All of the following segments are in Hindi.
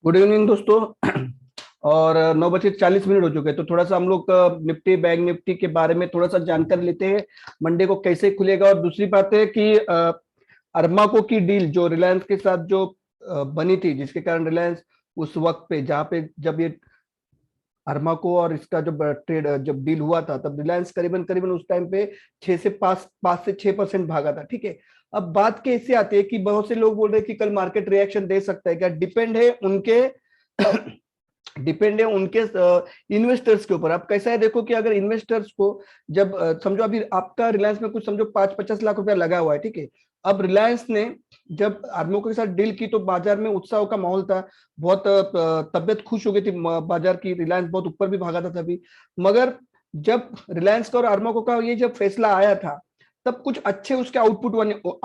गुड इवनिंग दोस्तों। और 9:40 हो चुके हैं, तो थोड़ा सा हम लोग निफ्टी बैंक निफ्टी के बारे में थोड़ा सा जानकारी लेते हैं। मंडे को कैसे खुलेगा। और दूसरी बात है कि अरमाको की डील जो रिलायंस के साथ जो बनी थी, जिसके कारण रिलायंस उस वक्त पे जहाँ पे जब ये अरमाको और इसका जब ट्रेड जब डील हुआ था, तब रिलायंस करीबन करीबन उस टाइम पे 6 से 5 5 से 6% भागा था। ठीक है। अब बात कैसे आती है कि बहुत से लोग बोल रहे हैं कि कल मार्केट रिएक्शन दे सकता है क्या। डिपेंड है उनके इन्वेस्टर्स के ऊपर। आप कैसा है, देखो कि अगर इन्वेस्टर्स को जब समझो अभी आपका रिलायंस में कुछ समझो 5-50 लाख रुपया लगा हुआ है। ठीक है। अब रिलायंस ने जब आर्मोको के साथ डील की तो बाजार में उत्साह का माहौल था। बहुत तबियत खुश हो गई थी बाजार की। रिलायंस बहुत ऊपर भी भागा था तभी। मगर जब रिलायंस का और आर्मोको का ये जब फैसला आया था, तब कुछ अच्छे उसके आउटपुट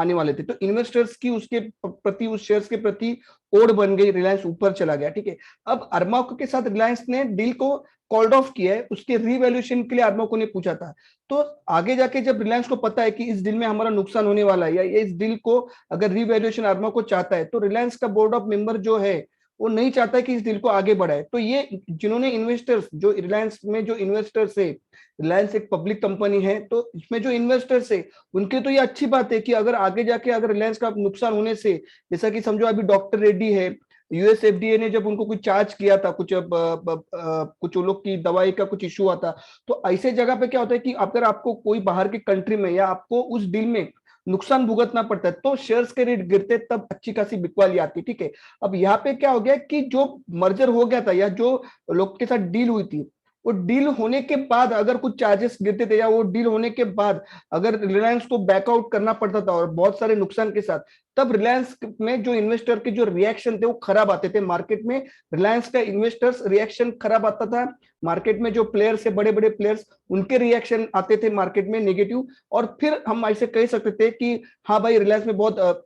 आने वाले थे, तो इन्वेस्टर्स की उसके प्रति, उस शेयर्स के प्रति ओढ़ बन गई। रिलायंस ऊपर चला गया। ठीक है। अब अरमाको के साथ रिलायंस ने डील को कॉल्ड ऑफ किया है। उसके रीवैल्यूएशन के लिए अरमाको ने पूछा था। तो आगे जाके जब रिलायंस को पता है कि इस डील में हमारा नुकसान होने वाला है, या इस डील को अगर रीवैल्यूएशन अरमाको चाहता है, तो रिलायंस का बोर्ड ऑफ मेंबर जो है वो नहीं चाहता है कि इस डील को आगे बढ़ाए। तो ये जिन्होंने इन्वेस्टर्स, जो रिलायंस में जो इन्वेस्टर्स है, रिलायंस एक पब्लिक कंपनी है, तो इसमें जो इन्वेस्टर्स है उनके तो ये अच्छी बात है कि अगर आगे जाके अगर रिलायंस का नुकसान होने से, जैसा कि समझो अभी डॉक्टर रेड्डी है, यूएस एफडीए ने जब उनको कुछ चार्ज किया था, कुछ वो लोग की दवाई का कुछ इशू आता, तो ऐसे जगह पे क्या होता है कि अगर आपको कोई बाहर की कंट्री में या आपको उस डील में नुकसान भुगतना पड़ता है, तो शेयर्स के रेट गिरते, तब अच्छी खासी बिकवाली आती। ठीक है। अब यहाँ पे क्या हो गया कि जो मर्जर हो गया था या जो लोग के साथ डील हुई थी, वो डील होने के बाद अगर कुछ चार्जेस गिरते थे, या वो डील होने के बाद अगर रिलायंस को बैकआउट करना पड़ता था और बहुत सारे नुकसान के साथ, तब रिलायंस में जो इन्वेस्टर के जो रिएक्शन थे वो खराब आते थे मार्केट में। रिलायंस का इन्वेस्टर्स रिएक्शन खराब आता था मार्केट में। जो प्लेयर्स है, बड़े बड़े प्लेयर्स, उनके रिएक्शन आते थे मार्केट में नेगेटिव। और फिर हम ऐसे कह सकते थे कि हाँ भाई, रिलायंस में बहुत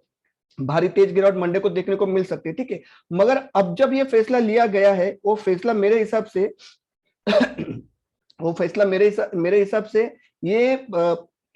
भारी तेज गिरावट मंडे को देखने को मिल सकती है। ठीक है। मगर अब जब ये फैसला लिया गया है, वो फैसला मेरे हिसाब से वो फैसला मेरे हिसाब से ये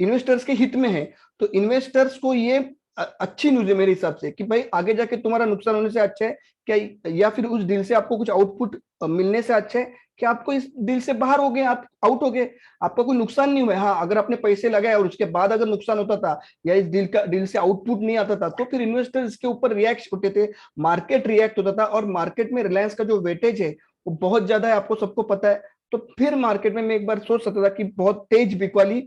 इन्वेस्टर्स के हित में है। तो इन्वेस्टर्स को ये अच्छी न्यूज है मेरे हिसाब से, कि भाई आगे जाके तुम्हारा नुकसान होने से अच्छा है क्या, या फिर उस डील से आपको कुछ आउटपुट मिलने से अच्छा है कि आपको इस डील से बाहर हो गए, आप आउट हो गए, आपका कोई नुकसान नहीं हुआ है। हाँ, अगर आपने पैसे लगाए और उसके बाद अगर नुकसान होता था, या इस डील से आउटपुट नहीं आता था, तो फिर इन्वेस्टर इसके ऊपर रिएक्ट होते थे, मार्केट रिएक्ट होता था। और मार्केट में रिलायंस का जो वेटेज है वो बहुत ज्यादा है, आपको सबको पता है। तो फिर मार्केट में मैं एक बार सोच सकता था कि बहुत तेज बिकवाली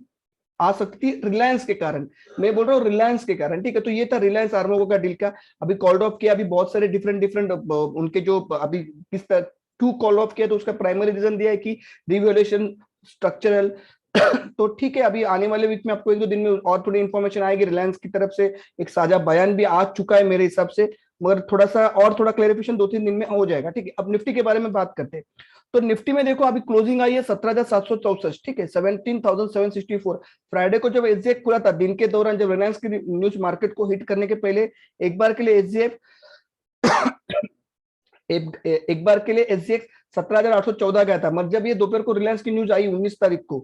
आ सकती रिलायंस के कारण। मैं बोल रहा हूँ रिलायंस के कारण। ठीक है। तो ये था रिलायंस आर्मोको का डील का। अभी कॉल्ड ऑफ किया, अभी बहुत सारे डिफरेंट डिफरेंट उनके जो अभी किस तरह क्यों कॉल ऑफ किया, तो उसका प्राइमरी रीजन दिया है कि रिवैल्यूएशन स्ट्रक्चरल। तो ठीक है, अभी आने वाले वीक में आपको 1-2 दिन में और थोड़ी इंफॉर्मेशन आएगी। रिलायंस की तरफ से एक साझा बयान भी आ चुका है मेरे हिसाब से, मगर थोड़ा क्लेरिफिकेशन 2-3 दिन में हो जाएगा। ठीक है। अब निफ्टी के बारे में बात करते हैं। तो निफ्टी में देखो अभी क्लोजिंग आई है 17,764। ठीक है, 17,764। फ्राइडे को जब एसजीएफ खुला था, दिन के दौरान जब रिलायंस की न्यूज मार्केट को हिट करने के पहले, एक बार के लिए एसजीएफ एक बार के लिए एसजीएक्स 17,814 गया था। मगर जब ये दोपहर को रिलायंस की न्यूज आई 19 तारीख को,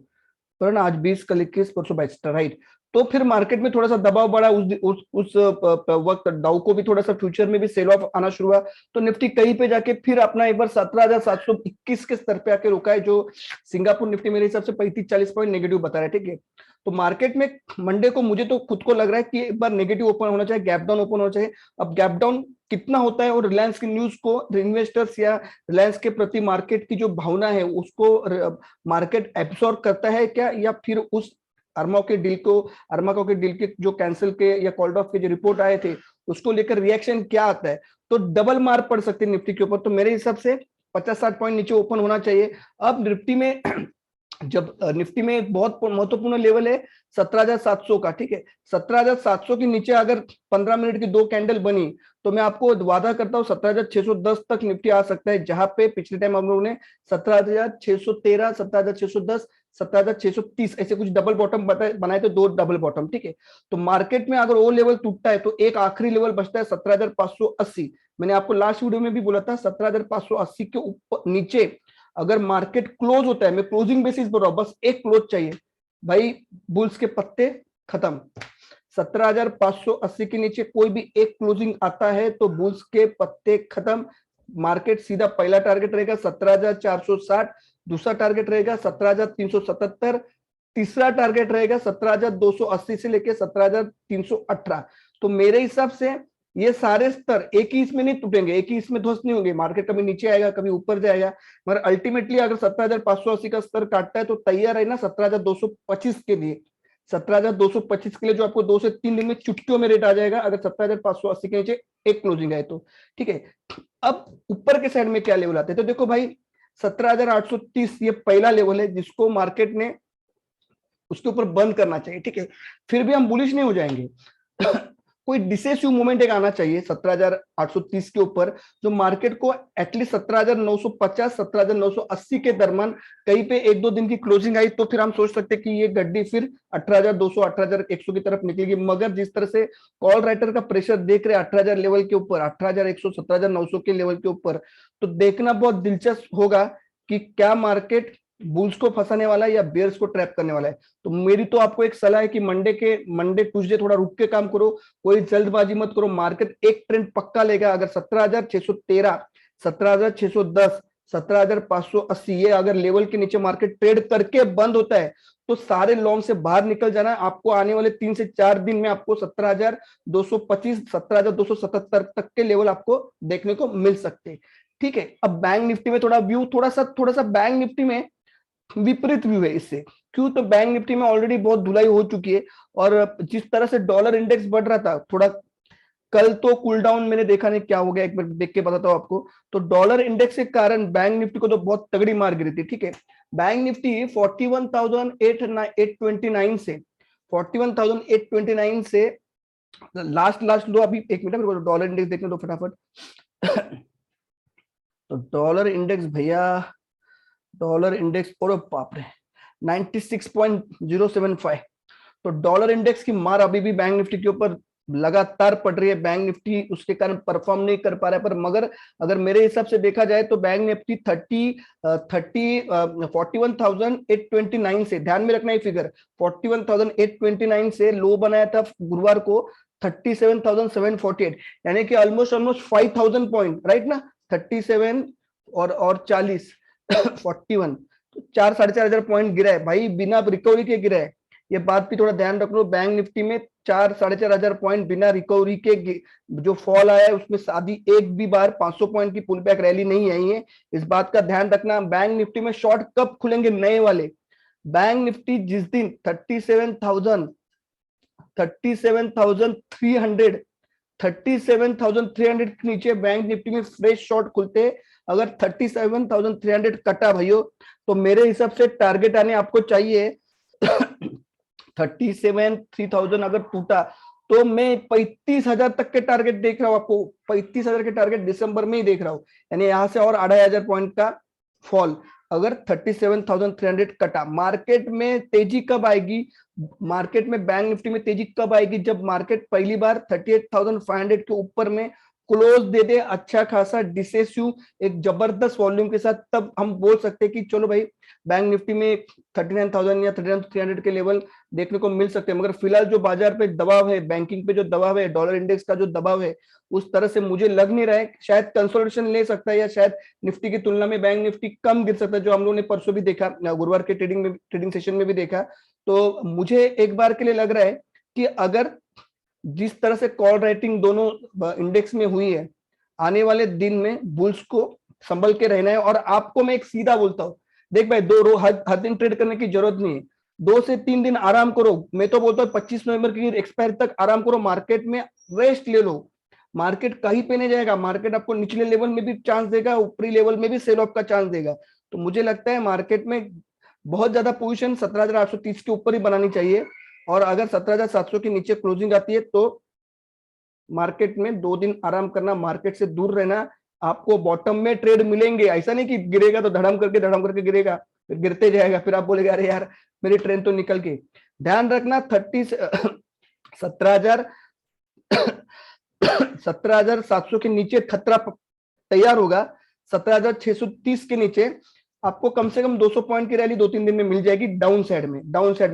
पर ना आज 20, कल 21, परसों 22, राइट, तो फिर मार्केट में थोड़ा सा दबाव बढ़ा। उस वक्त डाउ को भी थोड़ा सा फ्यूचर में भी सेल ऑफ आना शुरू हुआ। तो निफ्टी कहीं पे जाके फिर अपना एक बार 17,721 के स्तर पे आके रुका है, जो सिंगापुर निफ्टी मेरे हिसाब से 35-40 पॉइंट नेगेटिव बता रहा है। ठीक है। तो मार्केट में मंडे को मुझे तो खुद को लग रहा है कि एक बार नेगेटिव ओपन होना चाहिए, गैप डाउन ओपन होना चाहिए। अब गैप डाउन कितना होता है, और रिलायंस की न्यूज को इन्वेस्टर्स या रिलायंस के प्रति मार्केट की जो भावना है उसको मार्केट एब्सॉर्ब करता है क्या, या फिर उस अरमाको के डील के जो कैंसिल के या कॉल्ड ऑफ के जो रिपोर्ट आए थे उसको लेकर रिएक्शन क्या आता है। तो डबल मार पड़ सकती है निफ्टी के ऊपर। तो मेरे हिसाब से 50-60 पॉइंट नीचे ओपन होना चाहिए। अब निफ्टी में जब निफ्टी में एक बहुत महत्वपूर्ण लेवल है 17,700 का। ठीक है। 17,700 के नीचे अगर 15 मिनट की 2 कैंडल बनी, तो मैं आपको वादा करता हूँ 17,610 तक निफ्टी आ सकता है, जहां पे पिछले टाइम हम लोगों ने 17,613, 17,610, 17,630 ऐसे कुछ डबल बॉटम बनाए थे, 2 डबल बॉटम। ठीक है। तो मार्केट में अगर वो लेवल टूटता है, तो एक आखिरी लेवल बचता है 17,580। मैंने आपको लास्ट वीडियो में भी बोला था 17,580 के ऊपर नीचे अगर मार्केट क्लोज होता है, मैं क्लोजिंग बेसिस बोल रहा हूं, बस एक क्लोज चाहिए भाई, बुल्स के पत्ते खत्म। 17,580 के नीचे कोई भी एक क्लोजिंग आता है तो बुल्स के पत्ते खत्म। मार्केट सीधा पहला टारगेट रहेगा 17,460, दूसरा टारगेट रहेगा 17,377, तीसरा टारगेट रहेगा 17,280 से लेके 17,318। तो मेरे हिसाब से ये सारे स्तर एक ही इसमें नहीं टूटेंगे, एक ही इसमें ध्वस्त नहीं होंगे, मार्केट कभी नीचे आएगा कभी ऊपर जाएगा, मगर अल्टीमेटली अगर 17,580 का स्तर काटता है तो तैयार है ना 17,225 के लिए। 17,225 के लिए जो आपको 2 से 3 दिन में चुटकियों में रेट आ जाएगा, अगर 17,580 के नीचे एक क्लोजिंग है तो ठीक है। अब ऊपर के साइड में क्या लेवल आते हैं, तो देखो भाई 17,830 ये पहला लेवल है जिसको मार्केट ने उसके ऊपर बंद करना चाहिए, ठीक है। फिर भी हम बुलिश नहीं हो जाएंगे कोई डिसेसिव मूवमेंट एक आना चाहिए 17,830 के ऊपर, जो मार्केट को एटलीस्ट 17,950 17,980 के दरमियान कहीं पे 1-2 दिन की क्लोजिंग आई तो फिर हम सोच सकते हैं कि ये गड्डी फिर 18,200 18,100 की तरफ निकलेगी। मगर जिस तरह से कॉल राइटर का प्रेशर देख रहे हैं 18,000 लेवल के ऊपर, 18,100 17,900 के लेवल के ऊपर, तो देखना बहुत दिलचस्प होगा कि क्या मार्केट बुल्स को फंसाने वाला है या बेयर्स को ट्रैप करने वाला है। तो मेरी तो आपको एक सलाह है कि मंडे ट्यूसडे थोड़ा रुक के काम करो, कोई जल्दबाजी मत करो, मार्केट एक ट्रेंड पक्का लेगा। अगर 17,613 17,610 17,580 ये अगर लेवल के नीचे मार्केट ट्रेड करके बंद होता है तो सारे लॉन्ग से बाहर निकल जाना। आपको आने वाले 3 से 4 दिन में आपको 17,225 17,277 तक के लेवल आपको देखने को मिल सकते हैं, ठीक है। अब बैंक निफ्टी में थोड़ा व्यू थोड़ा सा बैंक निफ्टी में विपरीत व्यू है इससे। क्यों? तो बैंक निफ्टी में ऑलरेडी बहुत धुलाई हो चुकी है, और जिस तरह से डॉलर इंडेक्स बढ़ रहा था थोड़ा, कल तो कूल डाउन मैंने देखा नहीं क्या हो गया, एक बार देख के बताता हूं आपको। तो डॉलर इंडेक्स के कारण बैंक निफ्टी को तो बहुत तगड़ी मार गिरी थी, ठीक है। बैंक निफ्टी 41,829 से 41,829 से लास्ट लो। अभी एक मिनट मेरे को डॉलर इंडेक्स देखने दो फटाफट तो डॉलर इंडेक्स भैया, डॉलर इंडेक्स और बाप रे 96.075। तो डॉलर इंडेक्स की मार अभी भी बैंक निफ्टी के ऊपर लगातार पड़ रही है। बैंक निफ्टी उसके कारण परफॉर्म नहीं कर पा रहा है, पर मगर अगर मेरे हिसाब से देखा जाए तो बैंक निफ्टी 41,829 से, ध्यान में रखना ये फिगर, 41,829 से लो बनाया था गुरुवार को 37,748, यानी कि ऑलमोस्ट 5,000 पॉइंट, राइट ना। 37 और 40 41, तो 4-4.5 हजार पॉइंट गिरा है भाई, बिना रिकवरी के गिरा है। ये बात भी थोड़ा ध्यान रख लो। बैंक निफ्टी में 4-4.5 हजार पॉइंट बिना रिकवरी के जो फॉल आया है उसमें शादी एक भी बार 500 पॉइंट की पुल बैक रैली नहीं आई है, इस बात का ध्यान रखना। बैंक निफ्टी में शॉर्ट कब खुलेंगे नए वाले? बैंक निफ्टी जिस दिन 37,300 37,300 के नीचे बैंक निफ्टी में फ्रेश शॉर्ट खुलते, अगर 37,300 कटा भैया, तो मेरे हिसाब से टारगेट आने आपको चाहिए 37,300 अगर टूटा तो मैं 35,000 तक के टारगेट देख रहा हूं आपको। 35,000 के टारगेट दिसंबर में ही देख रहा हूं, यानी यहां से और 2,500 पॉइंट का फॉल। अगर 37,300 कटा, मार्केट में तेजी कब आएगी? मार्केट में बैंक निफ्टी में तेजी कब आएगी? जब मार्केट पहली बार 38,500 के ऊपर में क्लोज दे दे, अच्छा खासा डिसेसिव एक जबरदस्त वॉल्यूम के साथ, तब हम बोल सकते हैं कि चलो भाई बैंक निफ्टी में 39,000 या 39,300 के लेवल देखने को मिल सकते हैं। मगर फिलहाल जो बाजार पे दबाव है, बैंकिंग पे जो दबाव है, डॉलर इंडेक्स का जो दबाव है, उस तरह से मुझे लग नहीं रहा है। शायद कंसोलिडेशन ले सकता है, या शायद निफ्टी की तुलना में बैंक निफ्टी कम गिर सकता है, जो हम लोगों ने परसों भी देखा, गुरुवार के ट्रेडिंग सेशन में भी देखा। तो मुझे एक बार के लिए लग रहा है कि अगर जिस तरह से कॉल राइटिंग दोनों इंडेक्स में हुई है, आने वाले दिन में बुल्स को संभल के रहना है। और आपको मैं एक सीधा बोलता हूं, देख भाई हर दिन ट्रेड करने की जरूरत नहीं है, 2 से 3 दिन आराम करो। मैं तो बोलता हूँ 25 नवंबर की एक्सपायर तक आराम करो, मार्केट में रेस्ट ले लो। मार्केट कहीं पे नहीं जाएगा, मार्केट आपको निचले लेवल में भी चांस देगा, ऊपरी लेवल में भी सेल ऑफ का चांस देगा। तो मुझे लगता है मार्केट में बहुत ज्यादा पोजीशन 17,830 के ऊपर ही बनानी चाहिए, और अगर 17,700 के नीचे क्लोजिंग आती है तो मार्केट में 2 दिन आराम करना, मार्केट से दूर रहना। आपको बॉटम में ट्रेड मिलेंगे, ऐसा नहीं कि गिरेगा तो धड़म करके गिरेगा, फिर गिरते जाएगा, फिर आप बोलेगा अरे यार मेरी ट्रेन तो निकल गई। ध्यान रखना 17,000 17,700 के नीचे खतरा तैयार होगा। 17,630 के नीचे आपको कम से कम 200 पॉइंट की रैली 2-3 दिन में मिल जाएगी, डाउन साइड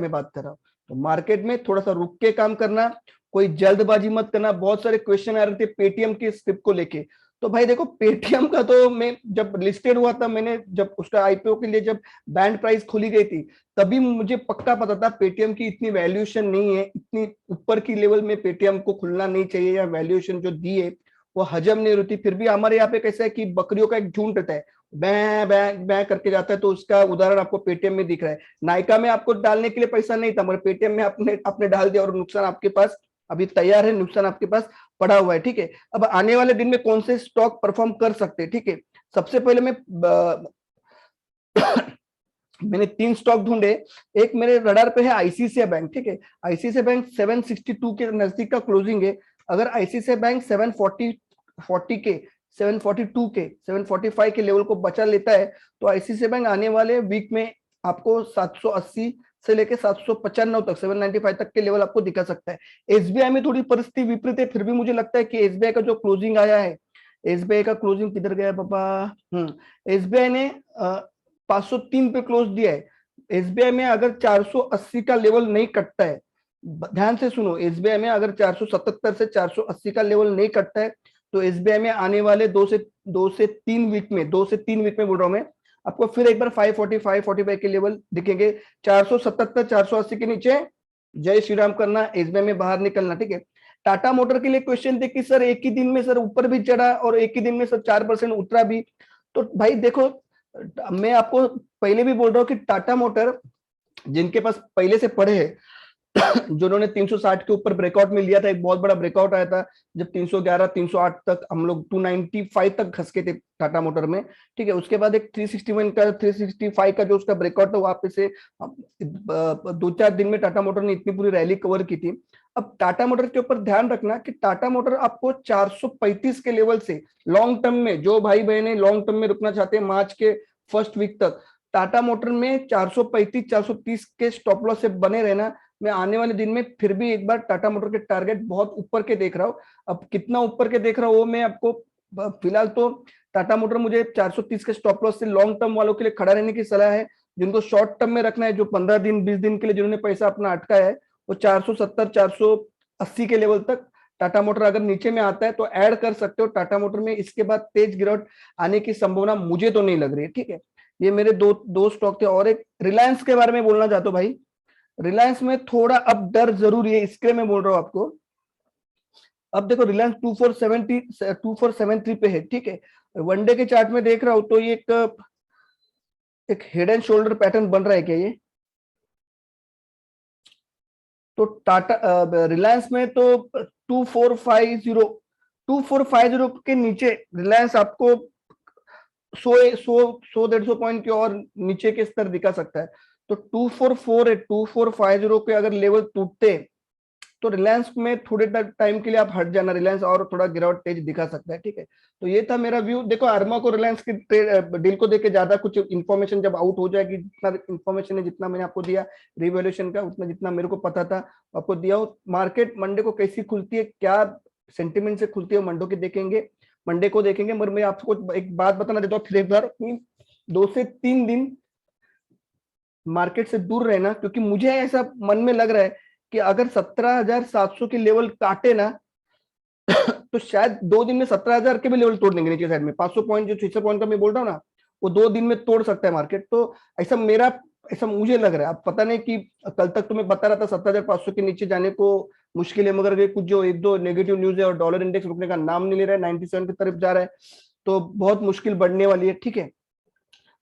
में बात कर रहा हूं। तो मार्केट में थोड़ा सा रुक के काम करना, कोई जल्दबाजी मत करना। बहुत सारे क्वेश्चन आ रहे थे पेटीएम के स्क्रिप्ट को लेके, तो भाई देखो पेटीएम का तो मैं जब लिस्टेड हुआ था, मैंने जब उसका आईपीओ के लिए जब बैंड प्राइस खुली गई थी, तभी मुझे पक्का पता था पेटीएम की इतनी वैल्यूएशन नहीं है, इतनी ऊपर की लेवल में पेटीएम को खुलना नहीं चाहिए, या वैल्यूएशन जो दी है वो हजम नहीं होती। फिर भी हमारे यहाँ पे कैसा है कि बकरियों का एक झुंड रहता है, बै बै बै करके जाता है, तो उसका उदाहरण आपको पेटीएम में दिख रहा है। नायका में आपको डालने के लिए पैसा नहीं था, मगर पेटीएम में आपने आपने डाल दिया और नुकसान आपके पास अभी तैयार है, नुकसान आपके पास पड़ा हुआ है। ठीक है, अब आने वाले दिन में कौन से स्टॉक परफॉर्म कर सकते हैं? ठीक है, सबसे पहले मैंने 3 स्टॉक ढूंढे। एक मेरे रडार पे है आईसीआईसीआई बैंक। ठीक है, आईसीआईसीआई बैंक 762 के नजदीक का क्लोजिंग है। अगर आईसीआईसीआई बैंक 740 के 742 के 745 के लेवल को बचा लेता है, तो आईसीआईसीआई बैंक आने वाले वीक में आपको 780 से लेके 795 तक 795 तक के लेवल आपको दिखा सकता है। एसबीआई में थोड़ी परिस्थिति विपरीत है, फिर भी मुझे लगता है कि एसबीआई का जो क्लोजिंग आया है, एसबीआई का क्लोजिंग किधर गया पापा? एसबीआई ने 503 पे क्लोज दिया है। एसबीआई में अगर 480 का लेवल नहीं कटता है, ध्यान से सुनो, एसबीआई में अगर 477 से 480 का लेवल नहीं कटता है, तो एसबीआई में आने वाले 2 से 3 वीक में, 2 से 3 वीक में बोल रहा हूं मैं, आपको फिर एक बार 545 45 के लेवल दिखेंगे। 477 480 के नीचे जय श्री राम करना, एसबीआई में बाहर निकलना। ठीक है, टाटा मोटर के लिए क्वेश्चन थे कि सर एक ही दिन में सर ऊपर भी चढ़ा और एक ही दिन में सर 4% उतरा भी। तो भाई देखो, मैं आपको पहले भी बोल रहा हूँ कि टाटा मोटर जिनके पास पहले से पड़े हैं, जिन्होंने 360 के ऊपर ब्रेकआउट में लिया था, एक बहुत बड़ा ब्रेकआउट आया था जब 311 308 तक हम लोग 295 तक खसके थे टाटा मोटर में। ठीक है, उसके बाद एक 361 का 365 का जो उसका ब्रेकआउट था, वापस से 2-4 दिन में टाटा मोटर ने इतनी पूरी रैली कवर की थी। अब टाटा मोटर के ऊपर ध्यान रखना कि टाटा मोटर आपको 435 के लेवल से लॉन्ग टर्म में, जो भाई बहने लॉन्ग टर्म में रुकना चाहते हैं मार्च के फर्स्ट वीक तक, टाटा मोटर में 435 430 के स्टॉप लॉस से बने रहना। मैं आने वाले दिन में फिर भी एक बार टाटा मोटर के टारगेट बहुत ऊपर के देख रहा हूँ। अब कितना ऊपर के देख रहा हूँ वो मैं आपको, फिलहाल तो टाटा मोटर मुझे 430 के स्टॉप लॉस से लॉन्ग टर्म वालों के लिए खड़ा रहने की सलाह है। जिनको शॉर्ट टर्म में रखना है, जो 15 दिन 20 दिन के लिए जिन्होंने पैसा अपना अटकाया है, वो 470 480 के लेवल तक टाटा मोटर अगर नीचे में आता है तो ऐड कर सकते हो टाटा मोटर में। इसके बाद तेज गिरावट आने की संभावना मुझे तो नहीं लग रही है। ठीक है, ये मेरे दो दो स्टॉक थे। और एक रिलायंस के बारे में बोलना चाहता हूँ भाई। रिलायंस में थोड़ा अब डर जरूरी है, इसके लिए मैं बोल रहा हूं आपको। अब देखो रिलायंस 2473 पे है। ठीक है, वनडे के चार्ट में देख रहा हूं तो ये एक हेड एंड शोल्डर पैटर्न बन रहा है क्या ये? तो टाटा रिलायंस में तो 2450 के नीचे रिलायंस आपको 100 150 पॉइंट के और नीचे के स्तर दिखा सकता है। तो 2450 के अगर लेवल टूटते तो रिलायंस में थोड़े टाइम के लिए आप हट जाना, रिलायंस और थोड़ा गिरावट तेज दिखा सकता है। ठीक है, तो ये था मेरा व्यू। देखो अरमा को रिलायंस की डील को देके ज्यादा कुछ इन्फॉर्मेशन जब आउट हो जाएगी, जितना इन्फॉर्मेशन है, जितना मैंने आपको दिया रिवैल्यूएशन का, उतना जितना मेरे को पता था आपको दिया हो। मार्केट मंडे को कैसी खुलती है, क्या सेंटिमेंट से खुलती है, मंडे को देखेंगे, मंडे को देखेंगे। मगर मैं आपको एक बात बताना देता हूँ फिर एक बार, 2 से 3 दिन मार्केट से दूर रहना, क्योंकि मुझे ऐसा मन में लग रहा है कि अगर 17,700 के लेवल काटे ना तो शायद 2 दिन में 17,000 के भी लेवल तोड़ देंगे नीचे साइड में। 500 पॉइंट जो 600 पॉइंट का मैं बोल रहा हूँ ना, वो 2 दिन में तोड़ सकता है मार्केट। तो ऐसा मुझे लग रहा है। अब पता नहीं कि कल तक तो मैं बता रहा था 17,500 के नीचे जाने को मुश्किल है, मगर कुछ जो 1-2 नेगेटिव न्यूज है और डॉलर इंडेक्स रुकने का नाम नहीं ले रहा है, 97 की तरफ जा रहा है, तो बहुत मुश्किल बढ़ने वाली है। ठीक है,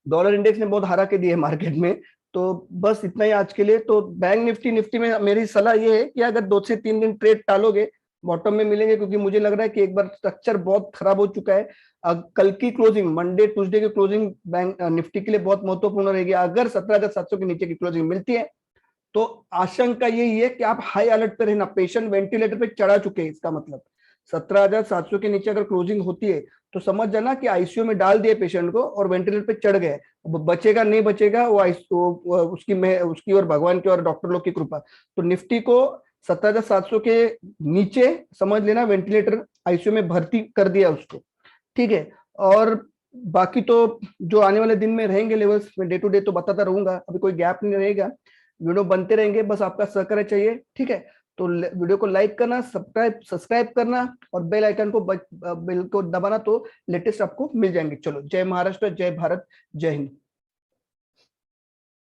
डॉलर इंडेक्स ने बहुत हरा के दिए मार्केट में। तो बस इतना ही आज के लिए। तो बैंक निफ्टी में मेरी सलाह ये है कि अगर 2 से 3 दिन ट्रेड टालोगे, बॉटम में मिलेंगे, क्योंकि मुझे लग रहा है कि एक बार स्ट्रक्चर बहुत खराब हो चुका है। कल की क्लोजिंग, मंडे ट्यूसडे की क्लोजिंग बैंक निफ्टी के लिए बहुत महत्वपूर्ण रहेगी। अगर 17,700 के नीचे की क्लोजिंग मिलती है तो आशंका यही है कि आप हाई अलर्ट पे रहना। पेशेंट वेंटिलेटर पे चढ़ा चुके हैं, इसका मतलब 17,700 के नीचे अगर क्लोजिंग होती है तो समझ जाना कि आईसीयू में डाल दिए पेशेंट को और वेंटिलेटर पे चढ़ गए। अब बचेगा नहीं बचेगा वो उसकी और भगवान की और डॉक्टर लोग की कृपा। तो निफ्टी को 17,700 के नीचे समझ लेना वेंटिलेटर आईसीयू में भर्ती कर दिया उसको। ठीक है, और बाकी तो जो आने वाले दिन में रहेंगे लेवल्स में डे टू डे तो बताता रहूंगा, अभी कोई गैप नहीं रहेगा, वीडियो बनते रहेंगे, बस आपका सहकार्य चाहिए। ठीक है, तो वीडियो को लाइक करना, सब्सक्राइब करना और बेल आइकन को बेल को दबाना, तो लेटेस्ट आपको मिल जाएंगे। चलो, जय महाराष्ट्र, जय भारत, जय हिंद।